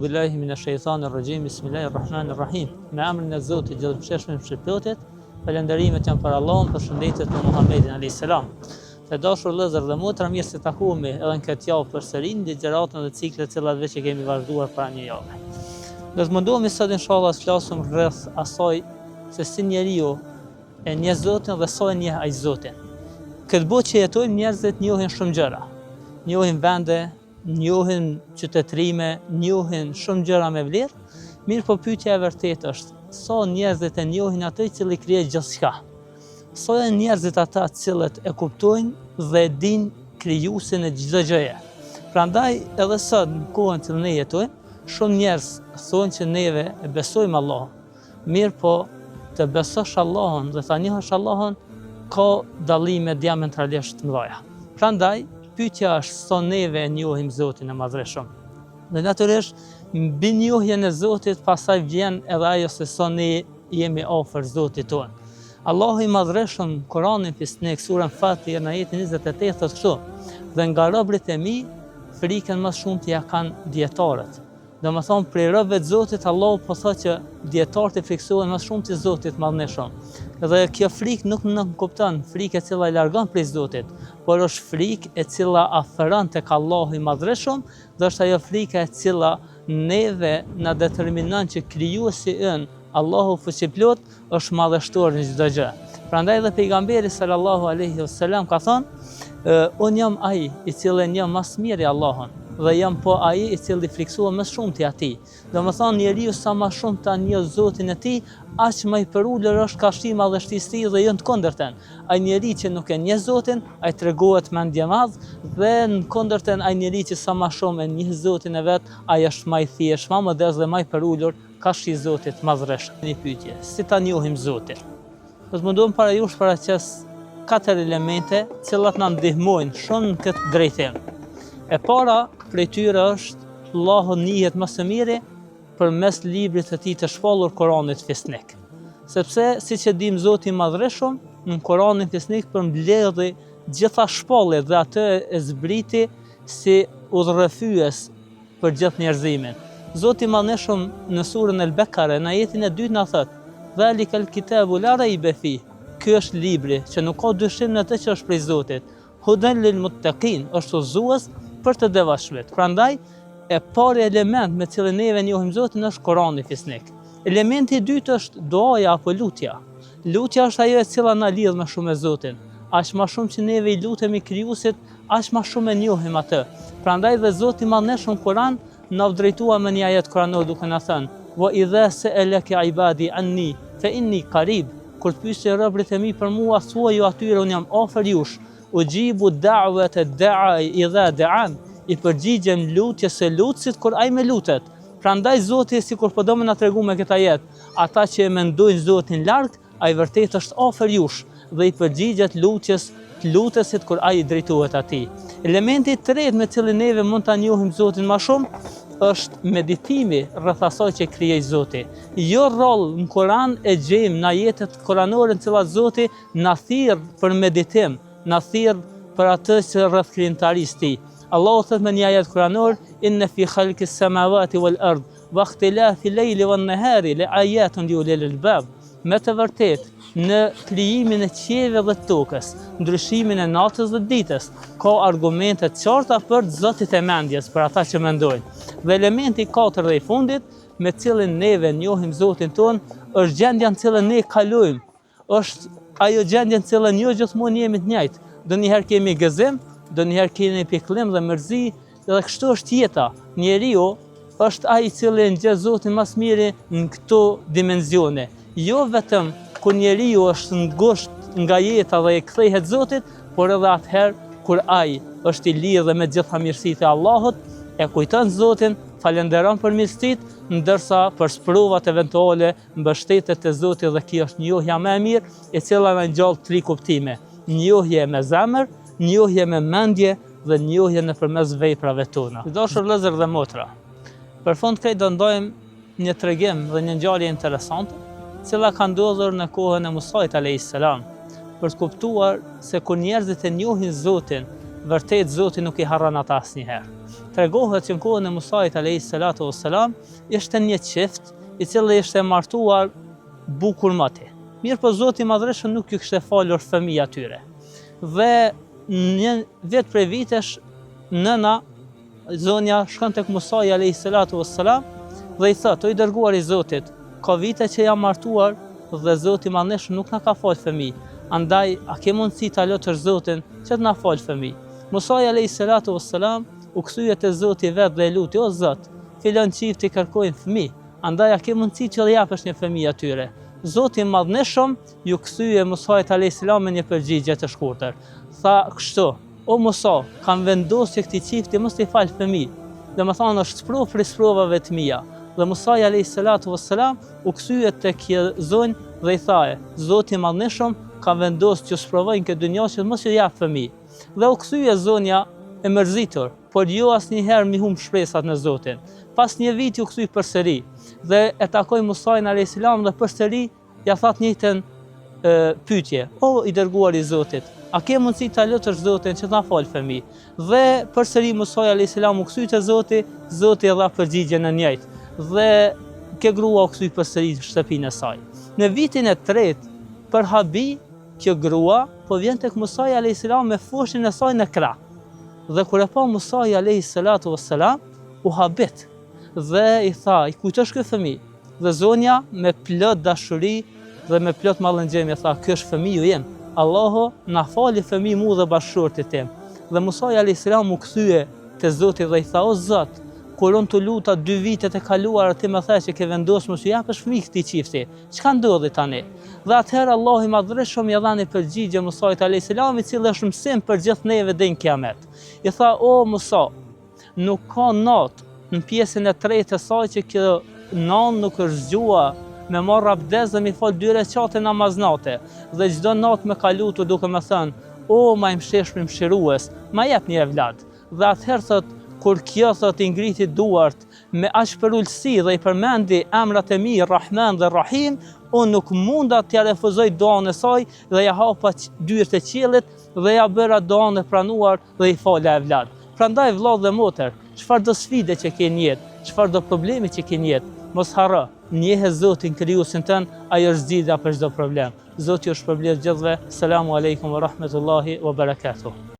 Billahi minash shaitanir rajim, bismillahir rahmanir rahim. Me emrin e Zotit gjithëmshirshëm i shpëtotit, falënderimet janë për Allahun, përshëndetjet për Muhammedin alayhis salam. Të dashur vëllezër dhe motra, mirë se takohemi edhe në këtë javë përsëri në ligjëratën dhe ciklet të cilat që kemi vazhduar para një jave. Do të mundohemi sot inshallah të flasim rreth asaj se si njeriu e njeh Zotin dhe sa e njeh ai Zotin. Këtë botë që jetojmë njerëzit njohin shumë gjëra. Njohin vende, njohin qytetrime, njohin shumë gjëra me vlerë, mirë po pyetja e vërtetë është, sa njerëzit e njohin atë i cili krijoi gjithçka? Sa janë njerëzit ata të cilët e kuptojnë dhe e dinë krijuesin e çdo gjëje? Prandaj edhe sot në kohën që ne jetojmë, shumë njerëz thonë që neve e besojmë Allahun. Mirë po të besosh Allahun dhe ta njohësh Allahun ka dallime diametralisht të mëdha. Prandaj pyetja është sa neve e njohim Zotin e Madhreshëm. Dhe natyrisht mbi njohjen e Zotit pastaj vjen edhe ajo se sa ne jemi afër Zotit tonë. Allahu i Madhreshëm Kur'anin Fisnik surën Fatir në ajetin 28 thotë kështu: "Dhe nga robërit e mi frikën më shumë t'ia kanë dietarët." Domethënë prej robëve të Zotit Allahu po thotë që dietarët e friksohen më shumë te Zoti i Madhreshëm. Dhe kjo frikë nuk kupton frikë e cila i largon prej Zotit, por është frikë e cila afëron tek Allahu i Madhreshëm dhe është ajo frikë e cila neve na determinon që krijuesi ynë, Allahu fuqiplot, është madhështor në çdo gjë. Prandaj dhe pejgamberi sallallahu alaihi wasallam ka thonë: "Unë jam ai i cili njeh më së miri Allahun dhe jam po ai i cili friksohet më shumë te atij." Domethënë njeriu sa më shumë ta njeh Zotin e tij, aq më i përulur është ka shtim madhështisë e tij dhe jo të kundërtën. Ai njeriu që nuk e njeh Zotin, ai tregohet mendje madh dhe në kundërtën ai njeriu që sa më shumë e njeh Zotin e vet, ai është më i thjeshtë, më modest dhe më i përulur ka shi Zotit Madhreshëm. Një pyetje, si ta njohim Zotin? Do të mundohem para jush paraqes 4 elemente të cilat na ndihmojnë shumë në këtë drejtim. E para prej tyre është Allahu njihet më së miri përmes librit të tij të shpallur Kur'anit Fisnik. Sepse siç e dim Zoti i Madhreshëm në Kur'anin Fisnik përmbledhi gjitha shpalljet dhe atë e zbriti si udhërrëfyes për gjithë njerëzimin. Zoti i Madhreshëm në surën El-Bekare në ajetin e 2 na thotë: "Zalikal kitabu la raiba fi." Ky është libri që nuk ka dyshim në atë që është prej Zotit. Hudan lil muttaqin, është udhëzues për të devotshmit. Prandaj e pari element me cilin neve njohim Zotin është Kur'ani Fisnik. Elementi i dytë është duaja apo lutja. Lutja është ajo e cila na lidh më shumë me Zotin. Aq më shumë që neve i lutemi krijuesit, aq më shumë e njohim atë. Prandaj dhe Zoti i Madhreshëm Kur'an na drejtua me një ajet kuranor duke na thënë: "Wa idha sa'alaka ibadi anni fa inni qarib." Kur të pyesin robërit e mi për mua, thuaj ju atyre unë jam afër jush. Ujibu da'wata da'i idha da'an. I përgjigjem lutjes së lutësit kur ai më lutet. Prandaj Zoti sikur po do më na tregu me këtë ajet, ata që e mendojnë Zotin larg, ai vërtet është afër jush dhe i përgjigjet lutjes të lutesit kur ai drejtohet atij. Elementi i tretë me cilin neve mund ta njohim Zotin më shumë është meditimi rreth asaj që krijoi Zoti. Jo rroll në Kur'an e gjejmë në ajetet kuranore në cilat Zoti na thirr për meditim, na thirr për atë që rreth krijimtarisë tij. Allahu thot me një ajet kuranor: "Inna fi khalqis samawati wal ard wa ikhtilafil layli wan nahari la ayatun li ulil albab." Me të vërtetë, në krijimin e qiellit dhe tokës, ndryshimin e natës dhe ditës, ka argumente të qarta për zotit e mendjes, për ata që mendojnë. Dhe elementi 4 dhe i fundit, me cilin neve njohim Zotin ton, është gjendja në cilën ne kalojmë. Është ajo gjendje në cilën jo gjithmonë jemi të njëjtë. Donjëherë kemi gëzim, donjëherë kemi pikëllim dhe mërzi, dhe kështu është jeta. Njeriu është ai i cili ngjeh Zotin më së miri në këto dimensione. Jo vetëm kur njeriu është ngusht nga jeta dhe e kthehet Zotit, por edhe atëherë kur ai është i lidhur me gjitha mirësitë e Allahut, e kujton Zotin, falenderon për mirësitë, ndërsa për sprovat eventuale mbështetet te Zoti dhe kjo është njohja më e mirë, e cila na ngjall 3 kuptime: njohje me zemër, njohje me mendje dhe njohje nëpërmes veprave tona. Të dashur vëllezër dhe motra, për fund këtë do ndajmë një tregim dhe një ngjarje interesante, cila ka ndodhur në kohën e Musait alayhis salam, për të kuptuar se kur njerëzit e njohin Zotin vërtet Zoti nuk i harron ata asnjëherë. Tregohet që në kohën e Musait alayhis salatu wassalam ishte një çift i cili ishte martuar bukur mati. Mirë po Zoti i Madhreshëm nuk ju kishte falur fëmijë atyre. Dhe një vit prej vitesh nëna zonja shkon tek Musai alayhis salatu wassalam dhe i thotë: "O i dërguar i Zotit, ka vite që jam martuar dhe Zoti i Madhreshëm nuk na ka fal fëmijë. Andaj a ke mundësi ta lutësh Zotin që të na fal fëmijë?" Musai alayhis salatu wassalam u kthye te Zoti vet dhe e luti: "O Zot, filan çifti kërkojnë fëmijë, andaj a ke mundësi që t'i japësh një fëmijë atyre?" Zoti i Madhneshëm ju kthye Musait alayhis salam me një përgjigje të shkurtër. Tha kështu: "O Musa, kam vendosur që këtij çifti mos t'i fal fëmijë." Domethënë është provë për provave të mia. Dhe Musai alayhis salatu wassalam u kthye tek zonjë dhe i thaje: "Zoti i Madhneshëm ka vendosur që sprovojnë këtë dynjë që mos i jap fëmijë." Dhe u kthye zonja e mërzitur, por jo asnjëherë mi humb shpresat në Zotin. Pas një viti u kthy përsëri dhe e takoi Musain alayhis salam dhe përsëri ja tha të njëjtën pyetje: "O i dërguar i Zotit, a ke mundësi ta lutësh Zotin që ta fal fëmijë?" Dhe përsëri Musai alayhis salam u kthy te Zoti, Zoti dha përgjigjen e njëjtë dhe kjo grua u kthy përsëri në shtëpinë e saj. Në vitin e tretë, për habi, kjo grua po vjen tek Musai alayhis salam me foshin e saj në krah. Dhe kur e pa Musai alayhis salatu wassalam, u habit dhe i tha: "I kujtosh ky fëmijë?" Dhe zonja me plot dashuri dhe me plot mallëngjemje tha: "Ky është fëmiu im. Allahu na fali fëmijë mu dhe bashkëshortit tim." Dhe Musai alayhis salam u kthye te Zoti dhe i tha: "O Zot, kur unë të luta 2 vitet e kaluara ti më the që ke vendosur mos i japësh fëmijë këtij çifti. Çka ndodhi tani?" Dhe atëherë Allahu i Madhreshëm i dha një përgjigje Musait alayhis salam, i cili është mësim për gjithë neve deri në kiamet. I tha: "O Musa, nuk ka natë në pjesën e tretë e saj që kjo nanë nuk është zgjua me marr abdes dhe mi fal 2 rekate namaznate. Dhe çdo natë me ka lutur duke më thënë: O ma i mëshirshëm mëshirues, ma jep një evlad." Dhe atëherë thot, kur kjo thot i ngriti duart me aq për ulësi dhe i përmendi emrat e mi Rahman dhe Rahim, unë nuk munda t'ja refuzoj duan e saj dhe ja hapa dyert e qiellit dhe ja bëra duan e pranuar dhe i fala evlad. Prandaj vëllai dhe moter, çfarë do sfide që ke në jetë, çfarë do problemi që ke në jetë, mos harro, njehe Zotin krijuesin tënd, ai është zgjidhja për çdo problem. Zoti ju shpërblet gjithëve. Selamu alejkum wa rahmetullahi wa barakatuh.